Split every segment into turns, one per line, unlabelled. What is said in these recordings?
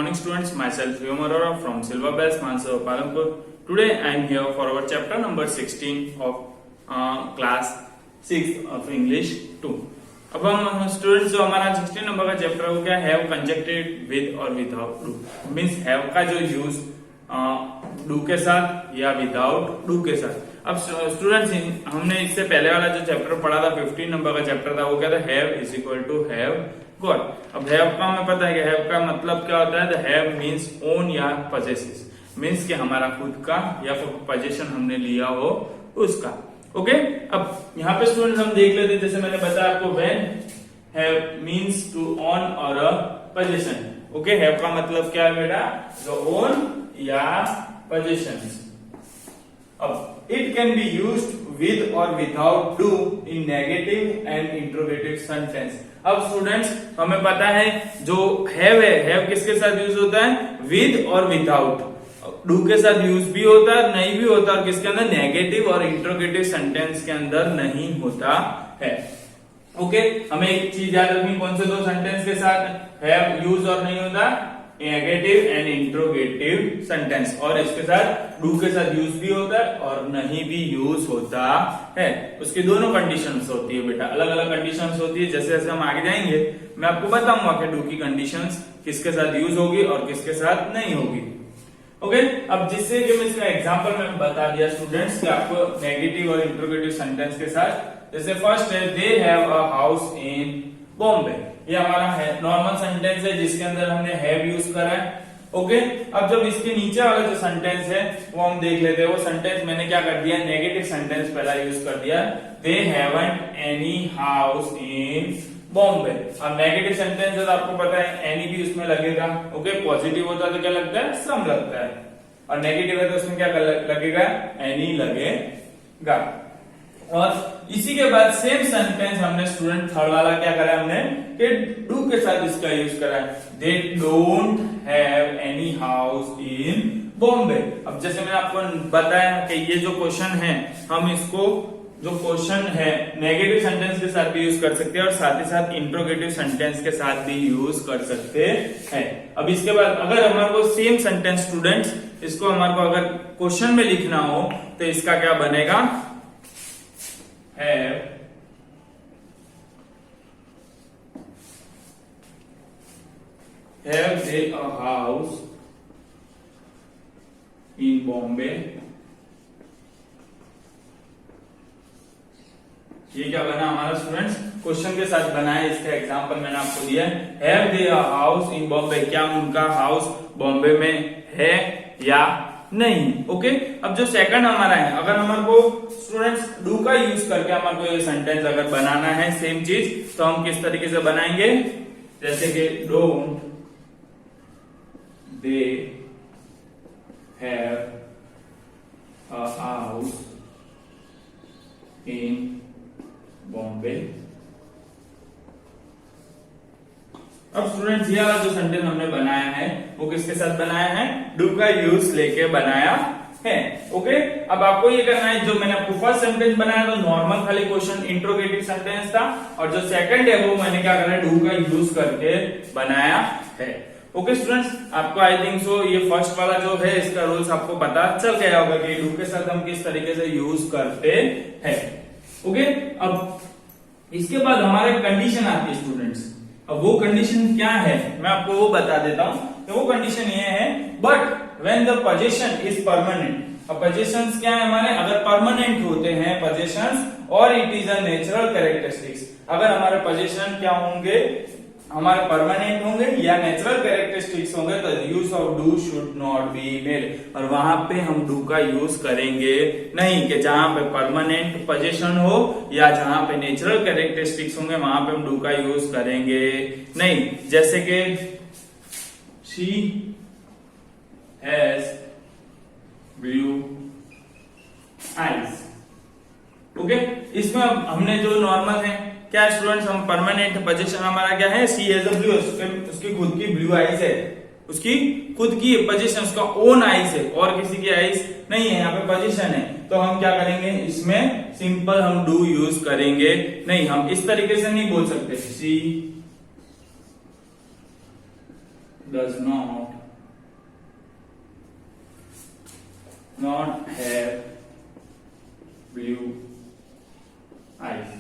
morning students, myself Vyom Arora from Silva Bells, Mansur, Palampur. Today I am here for our chapter number 16 of class 6 of English 2. अब हम students जो हमारा 16 number का chapter हो गया have कंजक्टेड with और without do, means have का जो यूज डू के साथ या विदाउट डू के साथ। अब स्टूडेंट्स हमने इससे पहले वाला जो चैप्टर पढ़ा था 15 नंबर का चैप्टर था, वो क्या था, have is equal to have got. अब हैव का हमें पता है कि हैव का मतलब क्या होता है, द हैव मींस ओन या पजेसेस, मींस कि हमारा खुद का या फिर पोजीशन हमने लिया हो उसका। ओके अब यहाँ पे स्टूडेंट्स हम देख लेते हैं, जैसे मैंने बताया आपको when have means to own और अ पोजीशन। ओके हैव का मतलब क्या है बेटा, जो ओन या पोजीशंस। अब it can be used with और without do in negative and interrogative sentence. अब स्टूडेंट्स हमें पता है जो हैव है, हैव किसके साथ यूज होता है, विद और विदाउट। डू के साथ यूज भी होता है, नहीं भी होता, और किसके अंदर, नेगेटिव और इंट्रोगेटिव सेंटेंस के अंदर नहीं होता है। ओके हमें एक चीज याद रखनी, कौन से दो सेंटेंस के साथ हैव यूज और नहीं होता, नेगेटिव एंड इंट्रोगेटिव सेंटेंस, और इसके साथ डू के साथ यूज भी होता है और नहीं भी यूज होता है। उसकी दोनों कंडीशंस होती है बेटा, अलग अलग कंडीशंस होती है। जैसे जैसे हम आगे जाएंगे मैं आपको बताऊंगा कि डू की कंडीशंस किसके साथ यूज होगी और किसके साथ नहीं होगी। ओके अब जिससे कि मैं इसका एग्जांपल में बता दिया स्टूडेंट्स कि आपको नेगेटिव और इंट्रोगेटिव सेंटेंस के साथ, जैसे फर्स्ट है they have a house in Bombay. ये हमारा है नॉर्मल सेंटेंस है जिसके अंदर हमने हैव यूज करा है। ओके अब जब इसके नीचे वाला जो सेंटेंस है वो हम देख लेते हैं, वो सेंटेंस मैंने क्या कर दिया, नेगेटिव सेंटेंस पहला यूज कर दिया, they haven't any house in Bombay. अब नेगेटिव सेंटेंस है तो आपको पता है एनी भी उसमें लगेगा। ओके पॉजिटिव होता है तो क्या लगता है, सम लगता है, और नेगेटिव है तो उसमें क्या लगेगा, एनी लगेगा। और इसी के बाद सेम सेंटेंस हमने स्टूडेंट थर्ड वाला क्या करा हमने, कि डू के साथ इसका यूज करा है, they don't have any house in Bombay. अब जैसे मैंने आपको बताया कि ये जो क्वेश्चन है हम इसको जो क्वेश्चन है नेगेटिव सेंटेंस के साथ भी यूज कर सकते हैं और साथ ही साथ इंट्रोगेटिव सेंटेंस के साथ भी यूज कर सकते हैं। अब इसके बाद अगर हमारे को सेम सेंटेंस स्टूडेंट्स इसको हमारे को अगर क्वेश्चन में लिखना हो तो इसका क्या बनेगा, have they a house in Bombay. ये क्या बना हमारा स्टूडेंट्स, क्वेश्चन के साथ बना है, इसका एग्जांपल मैंने आपको दिया है, have they a house in Bombay, क्या उनका हाउस बॉम्बे में है या नहीं। ओके अब जो सेकंड हमारा है, अगर हमारे को स्टूडेंट्स डू का यूज करके हमारे को ये सेंटेंस अगर बनाना है सेम चीज, तो हम किस तरीके से बनाएंगे, जैसे कि don't they have a house in Bombay. अब स्टूडेंट्स ये वाला जो सेंटेंस हमने बनाया है वो किसके साथ बनाया है, डू का यूज लेके बनाया है। ओके अब आपको ये करना है, जो मैंने आपको फर्स्ट सेंटेंस बनाया तो नॉर्मल खाली क्वेश्चन इंट्रोगेटिव सेंटेंस था, और जो सेकंड है वो मैंने क्या करा, डू का यूज करके बनाया है। ओके स्टूडेंट्स आपको आई थिंक सो ये फर्स्ट वाला जो है इसका रूल्स आपको पता चल गया होगा कि डू के साथ हम किस तरीके से यूज करते हैं। ओके अब इसके बाद हमारे कंडीशन आती है स्टूडेंट्स। अब वो कंडीशन क्या है मैं आपको वो बता देता हूं, तो वो कंडीशन ये है, but when the position is permanent. अब पोजीशंस क्या है हमारे, अगर परमानेंट होते हैं पोजीशंस, और it is a natural characteristics, अगर हमारे पोजीशन क्या होंगे, हमारे परमानेंट होंगे या नेचुरल कैरेक्टरिस्टिक्स होंगे, तो use of do should not be made, और वहां पे हम डू का यूज करेंगे नहीं, कि जहां पे परमानेंट पोजीशन हो या जहां पे नेचुरल कैरेक्टरिस्टिक्स होंगे वहां पे हम डू का यूज करेंगे नहीं। जैसे कि she has blue eyes. Okay इसमें अब हमने जो नॉर्मल है क्या स्टूडेंट्स, हम परमानेंट पोजीशन हमारा क्या है, सी हैज अ ब्लू, उसकी खुद की ब्लू आईज है, उसकी खुद की पोजीशन, उसका ओन आईज है और किसी की आईज नहीं है, यहाँ पे पोजीशन है, तो हम क्या करेंगे, इसमें सिंपल हम डू यूज करेंगे नहीं। हम इस तरीके से नहीं बोल सकते सी does not have blue eyes।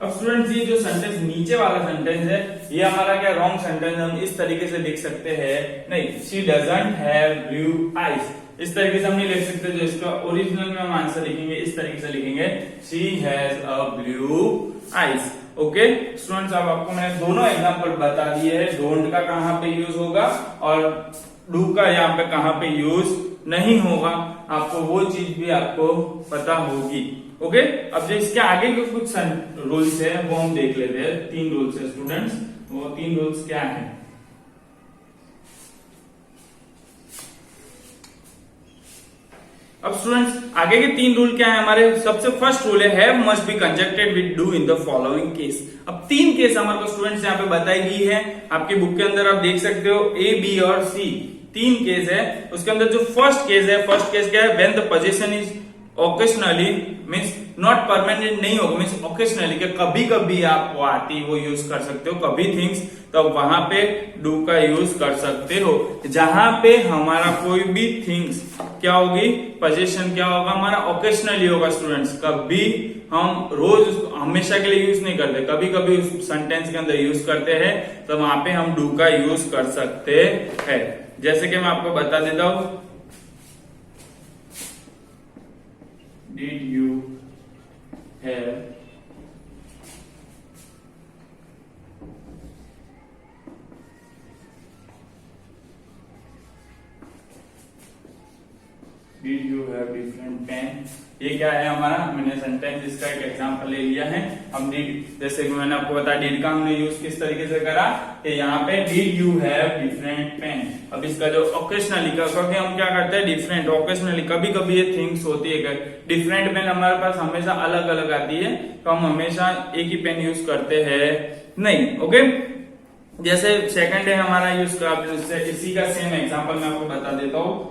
अब स्टूडेंट्स ये जो सेंटेंस नीचे वाला सेंटेंस है ये हमारा क्या रॉन्ग सेंटेंस, हम इस तरीके से लिख सकते हैं, नहीं, she doesn't have blue eyes, इस तरीके से हम नहीं लिख सकते। जो इसका ओरिजिनल में हम आंसर लिखेंगे इस तरीके से लिखेंगे, she has a blue eyes. Okay students, अब आपको मैंने दोनों एग्जांपल बता दिए हैं, डोंट का कहां पे यूज होगा और डू का यहाँ पे कहां पे यूज नहीं होगा, आपको वो चीज भी आपको पता होगी। ओके अब जो इसके आगे के कुछ रूल्स है वो हम देख लेते हैं। 3 रूल्स है स्टूडेंट्स, वो 3 रूल्स क्या है? अब स्टूडेंट्स आगे के 3 रूल क्या है हमारे? सबसे फर्स्ट रूल है have must be conjugated with do in the following case. अब 3 केस हमारे को स्टूडेंट्स यहाँ पे बताई गई है, आपकी बुक के अंदर आप देख सकते हो ए, बी और सी 3 केस है। उसके अंदर जो फर्स्ट केस है, फर्स्ट केस क्या है? When the position is occasionally means not permanent नहीं होगा, मीन्स ओकेशनली के कभी कभी आपको आती वो यूज कर सकते हो, कभी थिंग्स, तो वहां पे डू का यूज कर सकते हो। जहां पे हमारा कोई भी थिंग्स क्या होगी, पोजीशन क्या होगा हमारा, ओकेशनली होगा स्टूडेंट्स, कभी हम रोज हमेशा के लिए यूज नहीं करते, कभी कभी उस सेंटेंस के अंदर यूज करते हैं, तो वहां पे हम डू का यूज कर सकते हैं। जैसे कि मैं आपको बता देता हूं, Did you have different pen? ये क्या है हमारा, मैंने सेंटेंस इसका एक एग्जांपल ले लिया है। हम डिड, जैसे कि मैंने आपको बताया डिड का हमने यूज किस तरीके से करा कि यहाँ पे did you have different pen. अब इसका जो ओकेशनली का, क्योंकि हम क्या करते हैं डिफरेंट, ओकेशनली कभी कभी ये थिंग्स होती है, डिफरेंट पेन हमारे पास हमेशा अलग अलग आती है, तो हम हमेशा एक ही पेन यूज करते हैं नहीं। ओके जैसे सेकंड है हमारा यूज का, इसी का सेम एग्जांपल मैं आपको बता देता हूँ।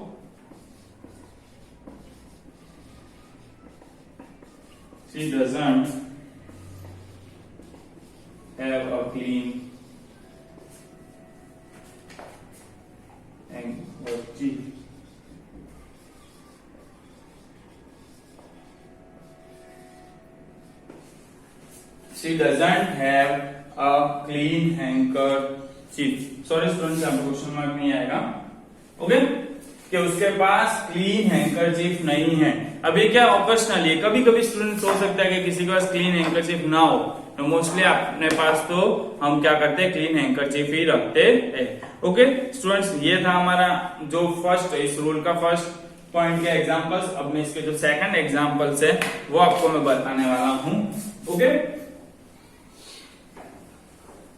She doesn't have a clean handkerchief. She doesn't have a clean handkerchief. Sorry students, आपको क्वेश्चन मार्क नहीं आएगा। ओके कि उसके पास क्लीन हैंकरचीफ नहीं है। अब ये क्या ऑकेशनली है, कभी कभी स्टूडेंट हो सकता है कि किसी के पास क्लीन हैंकरचीफ ना हो, तो मोस्टली अपने पास तो हम क्या करते हैं, क्लीन हैंकरचीफ ही रखते हैं। ओके स्टूडेंट्स, ये था हमारा जो फर्स्ट, इस रूल का फर्स्ट पॉइंट के एग्जांपल्स। अब मैं इसके जो सेकंड एग्जांपल्स है वो आपको मैं बताने वाला हूं। ओके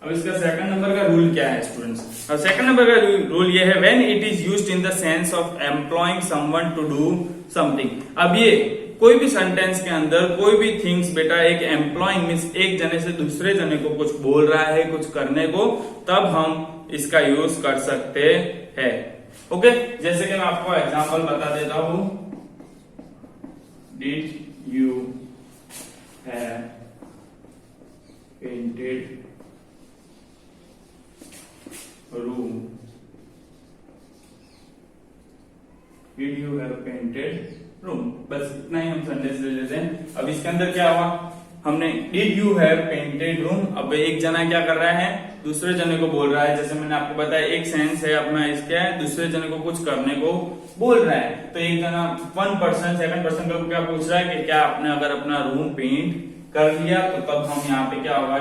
अब इसका सेकंड नंबर का रूल क्या है स्टूडेंट्स? अब सेकंड नंबर का रूल ये है when it is used in the sense of employing someone to do something. अब ये कोई भी सेंटेंस के अंदर कोई भी थिंग्स बेटा एक एम्प्लॉइंग मीन्स एक जने से दूसरे जने को कुछ बोल रहा है कुछ करने को, तब हम इसका यूज कर सकते हैं। ओके जैसे कि मैं आपको एग्जांपल बता देता हूं, did you have painted room, did you have painted room, बस इतना ही हम सेंटेंस ले लेते हैं। अब इसके अंदर क्या हुआ, हमने did you have painted room, अब एक जना क्या कर रहा है, दूसरे जने को बोल रहा है। जैसे मैंने आपको बताया एक सेंस है अपना, इसका दूसरे जने को कुछ करने को बोल रहा है, तो एक जना 1% सेकंड पर्सन को क्या पूछ रहा है कि क्या आपने अगर अपना रूम पेंट कर लिया, तो तब हम यहाँ पे क्या होगा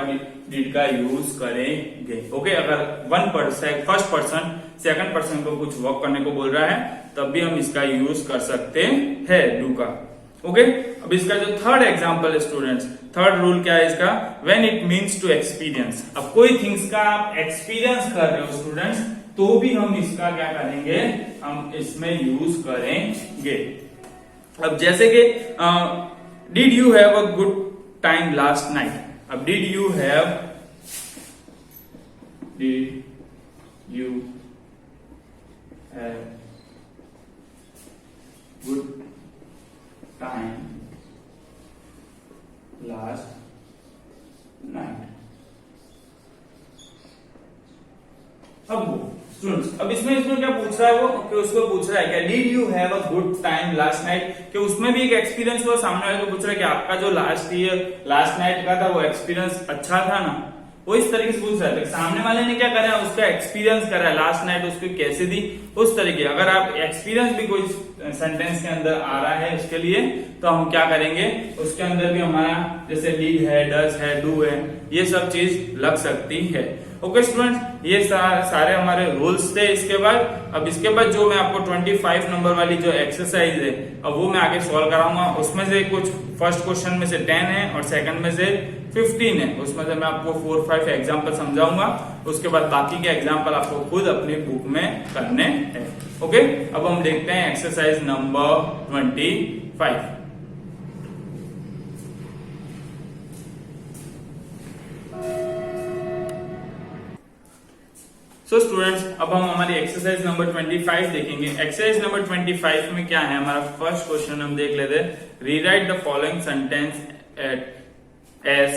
डिड का यूज करेंगे। ओके अगर 1% फर्स्ट पर्सन सेकंड पर्सन को कुछ वर्क करने को बोल रहा है, तब भी हम इसका यूज कर सकते हैं डू का। ओके अब इसका जो थर्ड एग्जांपल है स्टूडेंट्स, थर्ड रूल क्या है इसका, when it means to experience. अब कोई थिंग्स का आप एक्सपीरियंस कर रहे हो स्टूडेंट्स, तो भी हम इसका क्या करेंगे, हम इसमें यूज करेंगे। अब जैसे कि did you have a good time last night. अब did you have good time last night. अब स्टूडेंट्स अब इसमें क्या पूछ रहा है वो कि उसको पूछ रहा है क्या did you have a good time last night, कि उसमें भी एक एक्सपीरियंस हुआ, सामने वाले को पूछ रहा है कि आपका जो लास्ट नाइट का था वो एक्सपीरियंस अच्छा था ना, वो इस तरीके से पूछ रहा है। सामने वाले ने क्या करा, उसका एक्सपीरियंस करा है, लास्ट नाइट उसको कैसे दी, उस तरीके। अगर आप एक्सपीरियंस भी कोई सेंटेंस के अंदर आ रहा है उसके लिए, तो हम क्या करेंगे, उसके अंदर भी हमारा जैसे लीड है, डज है, डू है, ये सब चीज लग सकती है। ओके स्टूडेंट्स, ये सारे हमारे रूल्स थे। इसके बाद जो मैं आपको 25 नंबर वाली जो एक्सरसाइज है, अब वो मैं आगे सॉल्व कराऊंगा। उसमें से कुछ फर्स्ट क्वेश्चन में से 10 है और सेकंड में से 15 है। उसमें से मैं आपको 4-5 एग्जाम्पल समझाऊंगा, उसके बाद बाकी के एग्जाम्पल आपको खुद अपनी बुक में करने हैं। ओके, अब हम देखते हैं एक्सरसाइज नंबर 25। सो स्टूडेंट्स, अब हम हमारी एक्सरसाइज नंबर 25 देखेंगे। एक्सरसाइज नंबर 25 में क्या है, हमारा फर्स्ट क्वेश्चन हम देख लेते हैं। Rewrite the following sentence as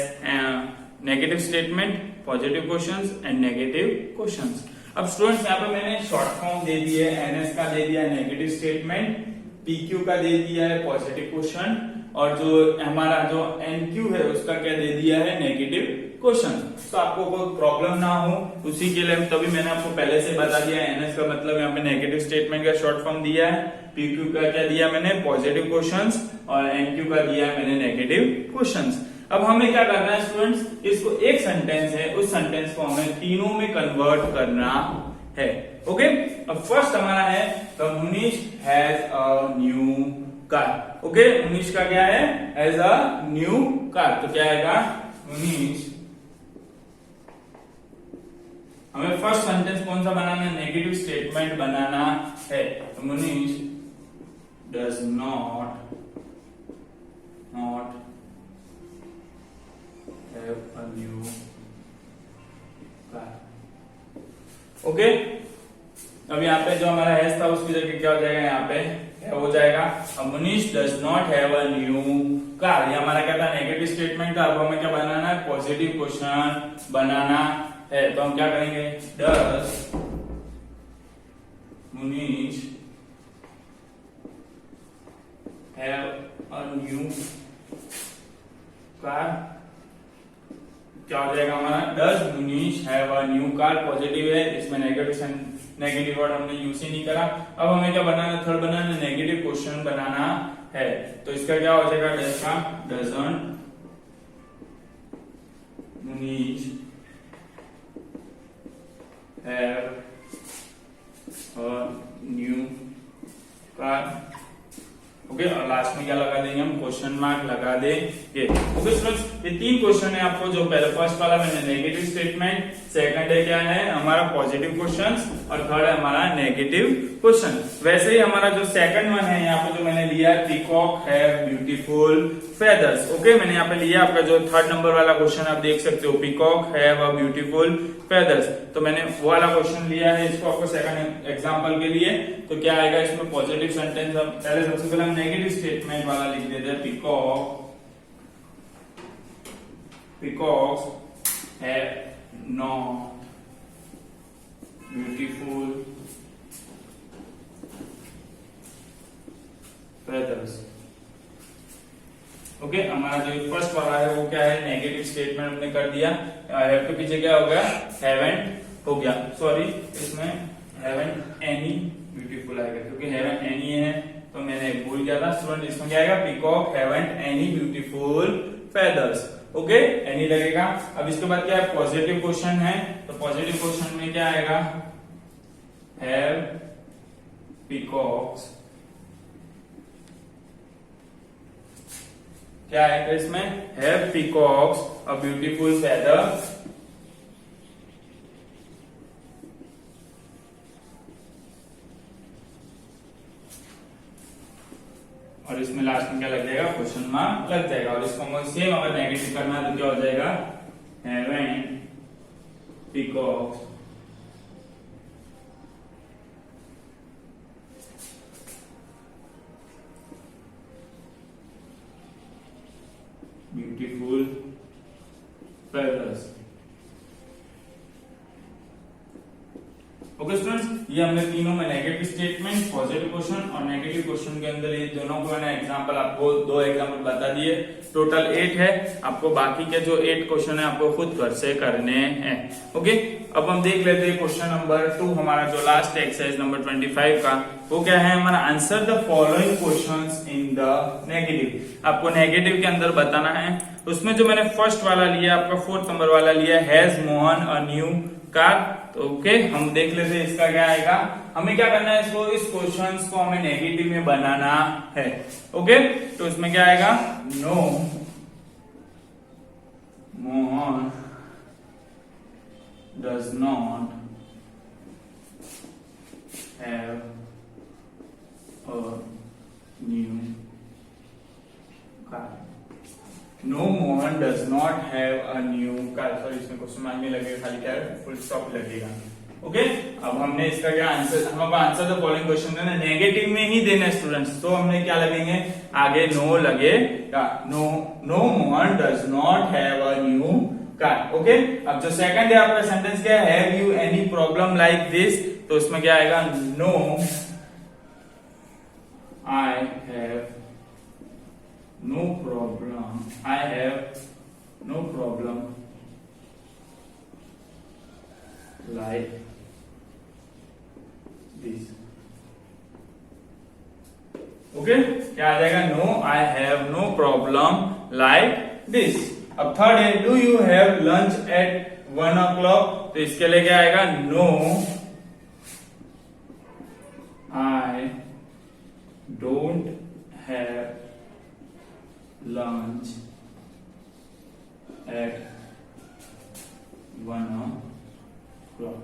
negative statement, positive questions and negative questions. अब स्टूडेंट्स यहाँ पे मैंने शॉर्ट फॉर्म दे दी है, एनएस का दे दिया है नेगेटिव स्टेटमेंट, पीक्यू का दे दिया है पॉजिटिव क्वेश्चन, और जो हमारा जो एनक्यू है उसका क्या दे दिया है, नेगेटिव क्वेश्चन। तो आपको कोई प्रॉब्लम ना हो उसी के लिए तभी मैंने आपको पहले से बता दिया है। एनएस का मतलब यहाँ पे नेगेटिव स्टेटमेंट का शॉर्ट फॉर्म दिया है, पीक्यू का क्या दिया मैंने, पॉजिटिव क्वेश्चंस, और एनक्यू का दिया है मैंने नेगेटिव क्वेश्चंस। अब हमें क्या करना है स्टूडेंट्स, इसको एक सेंटेंस है, उस सेंटेंस को हमें तीनों में कन्वर्ट करना है। ओके, अब फर्स्ट हमारा है the Munish has a new car. Okay, Munish का क्या है, हैज अ न्यू कार, तो क्या आएगा, मुनीश। हमें फर्स्ट सेंटेंस कौन सा बनाना है, नेगेटिव स्टेटमेंट बनाना है। तो Munish does not have a new car. Okay, अब यहाँ पे जो हमारा हैज था उसकी जगह क्या हो जाएगा, यहाँ पे हैव हो जाएगा। अब Munish does not have a new car, ये हमारा क्या था, नेगेटिव स्टेटमेंट था। अब हमें क्या बनाना है, पॉजिटिव क्वेश्चन बनाना है। तो हम क्या करेंगे, does Munish have a new car, क्या हो जाएगा हमारा, does Munish have a new car, positive है, इसमें नेगेटिव वर्ड हमने यूज ही नहीं करा। अब हमें क्या बनाना, थर्ड बनाना, नेगेटिव क्वेश्चन बनाना है। तो इसका क्या हो जाएगा, डज का, doesn't Munish have a new car. Okay, और लास्ट में क्या लगा देंगे हम, क्वेश्चन मार्क लगा देंगे। ओके स्टूडेंट्स, ये तीन क्वेश्चन है आपको, जो पहले फर्स्ट वाला मैंने नेगेटिव स्टेटमेंट, सेकंड है क्या है हमारा पॉजिटिव क्वेश्चंस, और थर्ड है हमारा नेगेटिव क्वेश्चन। वैसे ही हमारा जो सेकंड वन है यहाँ पे जो मैंने लिया है, peacock have beautiful feathers. Okay, मैंने यहाँ पे लिया आपका जो थर्ड नंबर वाला क्वेश्चन, आप देख सकते हो, peacock have a beautiful feathers. तो मैंने वो वाला क्वेश्चन लिया है इसको आपको सेकंड एग्जांपल के लिए। तो क्या आएगा इसमें, पॉजिटिव सेंटेंस। अब पहले सबसे पहले हम नेगेटिव स्टेटमेंट वाला लिख देते हैं, peacocks have not beautiful feathers. Okay, हमारा जो फर्स्ट वाला है वो क्या है, नेगेटिव स्टेटमेंट हमने कर दिया। हैव के पीछे क्या हो गया, हैवंट हो गया, सॉरी इसमें हैवंट एनी ब्यूटीफुल आएगा, क्योंकि हैवंट एनी है तो मैंने भूल गया था स्टूडेंट। इसमें क्या आएगा, peacock haven't any beautiful feathers. Okay, any लगेगा। अब इसके बाद क्या है, पॉजिटिव क्वेश्चन है, तो पॉजिटिव क्वेश्चन में क्या आएगा, हैव पीकॉक्स, क्या आएगा इसमें, have peacocks a beautiful feather, और इसमें लास्ट में क्या लग जाएगा, क्वेश्चन मार्क लग जाएगा। और इसको सेम अगर नेगेटिव करना है तो क्या हो जाएगा, haven't peacocks beautiful feathers. Okay students, ये हमने तीनों में नेगेटिव स्टेटमेंट, पॉजिटिव क्वेश्चन और नेगेटिव क्वेश्चन के अंदर ये दोनों को मैंने एग्जांपल आपको 2 एग्जांपल बता दिए। टोटल 8 है, आपको बाकी के जो 8 क्वेश्चन है आपको खुद घर से करने हैं। ओके, अब हम देख लेते हैं क्वेश्चन नंबर 2, हमारा जो लास्ट एक्सरसाइज नंबर 25 का, वो क्या है हमारा, answer the following questions in the negative. आपको नेगेटिव के अंदर बताना है। उसमें जो मैंने फर्स्ट वाला लिया, आपका 4th नंबर वाला लिया, has Mohan a new car. तो ओके, हम देख लेते हैं इसका क्या आएगा। हमें क्या करना है, इसको, इस क्वेश्चंस को हमें नेगेटिव में बनाना है। ओके, तो इसमें क्या आएगा, no Mohan does not have a new car. No Mohan does not have a new car. Sorry, इसमें क्वेश्चन मार्क नहीं लगेगा, खाली क्या है, फुल स्टॉप लगेगा। ओके, अब हमने इसका क्या आंसर, हमारा आंसर द फॉलोइंग क्वेश्चन है ना, नेगेटिव में ही देना है स्टूडेंट्स। तो हमने क्या लगेंगे, आगे नो लगेगा, no Mohan does not have a new car. Okay, अब जो सेकंड है आपका सेंटेंस क्या है, have you any problem like this. तो इसमें क्या आएगा, no I have no problem, I have no problem like this. Okay, क्या आ जाएगा, no I have no problem like this. अब थर्ड है, do you have lunch at 1 o'clock। तो इसके लिए क्या आएगा, no I don't have lunch at 1 o'clock।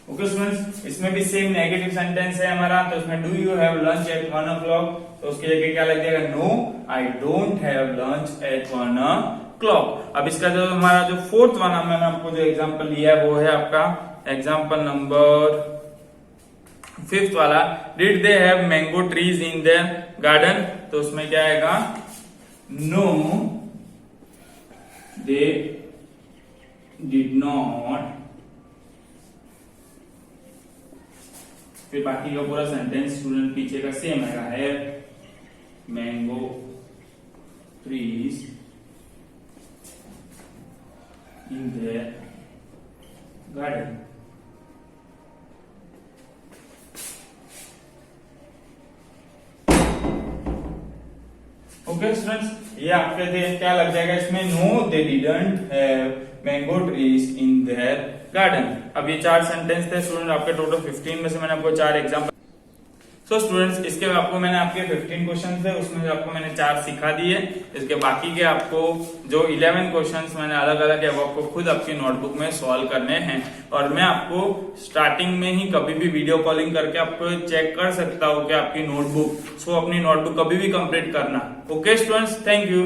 Okay students, इसमें भी सेम नेगेटिव सेंटेंस है हमारा। तो इसमें do you have lunch at 1 o'clock, तो उसके लिए क्या लग जाएगा, no I don't have lunch at 1 o'clock। अब इसका जो हमारा जो 4th वाला मैंने आपको जो एग्जांपल लिया है वो है आपका एग्जांपल नंबर 5th वाला, did they have mango trees in their garden. तो उसमें क्या आएगा, नो दे डिड नॉट। फिर बाकी का पूरा सेंटेंस स्टूडेंट पीछे का सेम आएगा, have mango trees in their garden. Okay students, ये आपके क्या लग जाएगा इसमें, no they didn't have mango trees in their garden. अब ये 4 सेंटेंस थे स्टूडेंट, आपके टोटल 15 में से मैंने आपको 4 एग्जांपल। सो स्टूडेंट्स, इसके आपको मैंने आपके 15 क्वेश्चन थे, उसमें से आपको मैंने 4 सिखा दिए। इसके बाकी के आपको जो 11 क्वेश्चंस मैंने अलग अलग है वो आपको खुद आपकी नोटबुक में सॉल्व करने हैं। और मैं आपको स्टार्टिंग में ही कभी भी वीडियो कॉलिंग करके आपको चेक कर सकता हूँ कि आपकी नोटबुक, सो अपनी नोटबुक कभी भी कंप्लीट करना। Okay students, thank you.